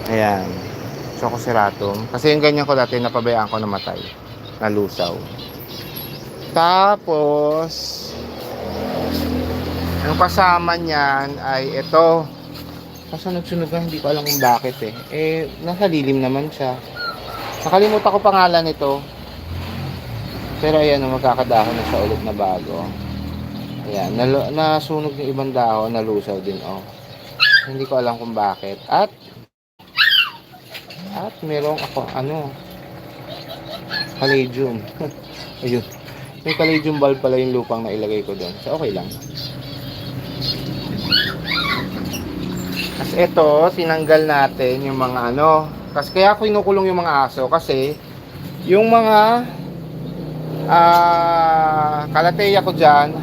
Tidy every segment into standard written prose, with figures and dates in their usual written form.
Ayan. Chococeratum. Kasi yung ganyan ko dati, napabayaan ko namatay. Nalusaw. Tapos, yung kasama niyan ay ito. Kaso nagsunog na, hindi ko alam kung bakit eh. Nasa lilim naman siya. Nakalimutan ko pangalan nito. Pero ayan, magkakadahon na siya ulit na bago. Ayan, nasunog yung ibang dahon, nalusaw din oh. Hindi ko alam kung bakit. At merong ako, caladium. Ayun. May caladium bulb pala yung lupang na ilagay ko doon. So, okay lang. Kasi ito, tinanggal natin yung mga kasi kaya ako inukulong yung mga aso kasi yung mga kalateya ko dyan,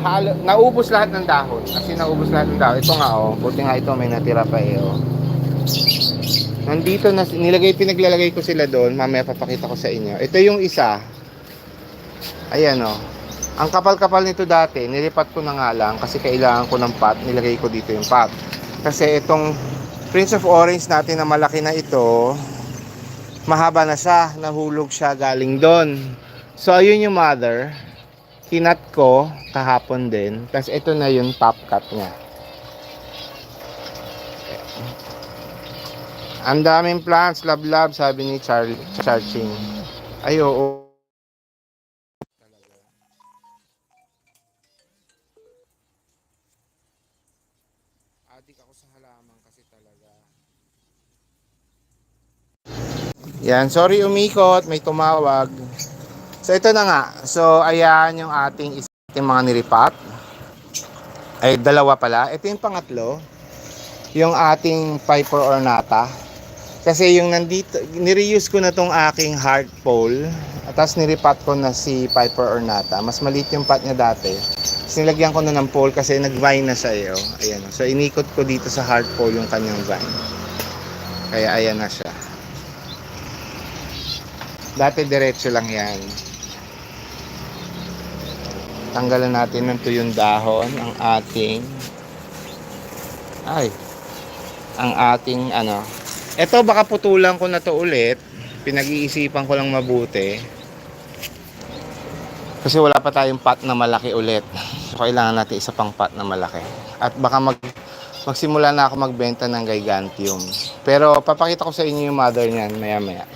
naubos lahat ng dahon. Kasi naubos lahat ng dahon. Ito nga oh, buti nga ito may natira pa oh. Nandito na, pinaglalagay ko sila doon. Mamaya papakita ko sa inyo. Ito yung isa. Ayan oh. Ang kapal-kapal nito dati, nilipat ko na nga lang kasi kailangan ko ng pot. Nilagay ko dito yung pot. Kasi itong Prince of Orange natin na malaki na ito, mahaba na siya. Nahulog siya galing doon. So ayun yung mother. Kinat ko kahapon din. Tapos ito na yung top cut niya. Ang daming plants, love sabi ni Charching. Ay oo. Adik ako sa halaman kasi talaga. Yan, sorry umikot, may tumawag. So ito na nga. So ayan yung ating mga niripat. Ay dalawa pala. Ito yung pangatlo. Yung ating Piper ornata. Kasi yung nandito, nireuse ko na tong aking heart pole. At tapos niripat ko na si Piper ornata. Mas maliit yung pot niya dati. Tapos nilagyan ko na ng pole kasi nag-vine na siya. Ayan. So inikot ko dito sa heart pole yung kanyang vine. Kaya ayan na siya. Dati diretso lang yan. Tanggalan natin ng tuyong dahon ang ating ito baka putulan ko na to ulit. Pinag-iisipan ko lang mabuti kasi wala pa tayong pot na malaki ulit. So kailangan natin isa pang pot na malaki. At baka magsimula na ako magbenta ng gigantium. Pero papakita ko sa inyo yung mother niyan maya-maya.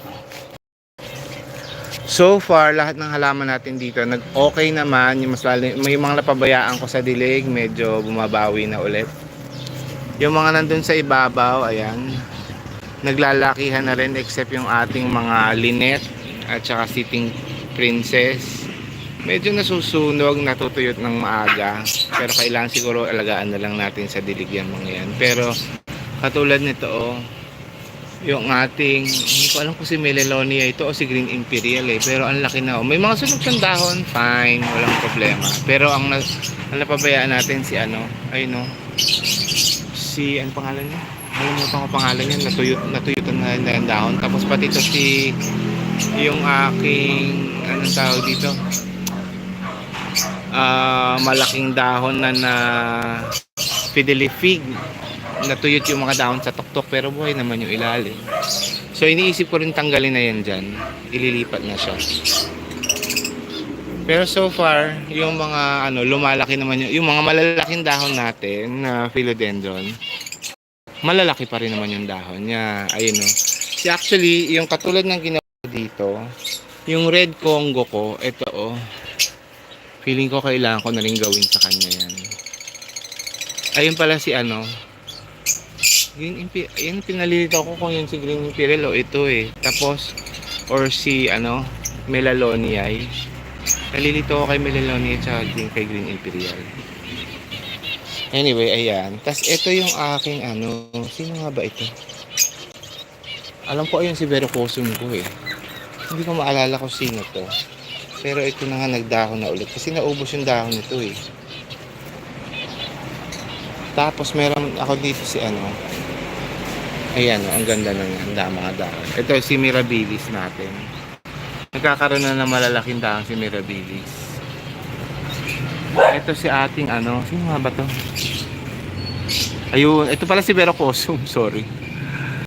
So far, lahat ng halaman natin dito nag-okay naman. Yung may mga napabayaan ko sa dilig, medyo bumabawi na ulit. Yung mga nandun sa ibabaw, ayan, naglalakihan na rin except yung ating mga linet at saka sitting princess. Medyo nasusunog, natutuyot ng maaga. Pero kailangan siguro alagaan na lang natin sa dilig yan mga yan. Pero katulad nito yung ating, hindi ko alam kung si Melaleunia ito o si Green Imperial pero ang laki na may mga sunog siyang dahon, fine, walang problema. Pero ang napabayaan natin si si ano pangalan niya? Nalimutan ko pangalan niya, natuyutan na yung dahon. Tapos pati ito yung aking anong tawag dito? Malaking dahon na fiddly-fig. Natuyot yung mga dahon sa tuktok pero buhay naman yung ilalim. So iniisip ko rin tanggalin na yan dyan. Ililipat na siya. Pero so far, yung mga lumalaki naman yung mga malalaking dahon natin na philodendron. Malalaki pa rin naman yung dahon niya. Ayun Si actually, yung katulad ng ginawa dito, yung red Congo ko, ito feeling ko kailangan ko na rin gawin sa kanya yan. Ayun pala si Green Imperial, ayun pinalilito ko kung yun si Green Imperial o ito Tapos, or si Melaleunia. Nalilito ko kay Melaleunia at kay Green Imperial. Anyway, ayan. Tapos ito yung aking sino nga ba ito? Alam ko ayun si Verocosum ko Hindi ko maalala kung sino to. Pero ito na nga nagdahon na ulit kasi naubos yung dahon nito Tapos meron ako dito si ayan ang ganda ng mga dahon. Ito si Mirabilis natin. Nagkakaroon na ng malalaking dahon si Mirabilis. Ito si ating sino nga ba to? Ayun, ito pala si Verocosum, sorry.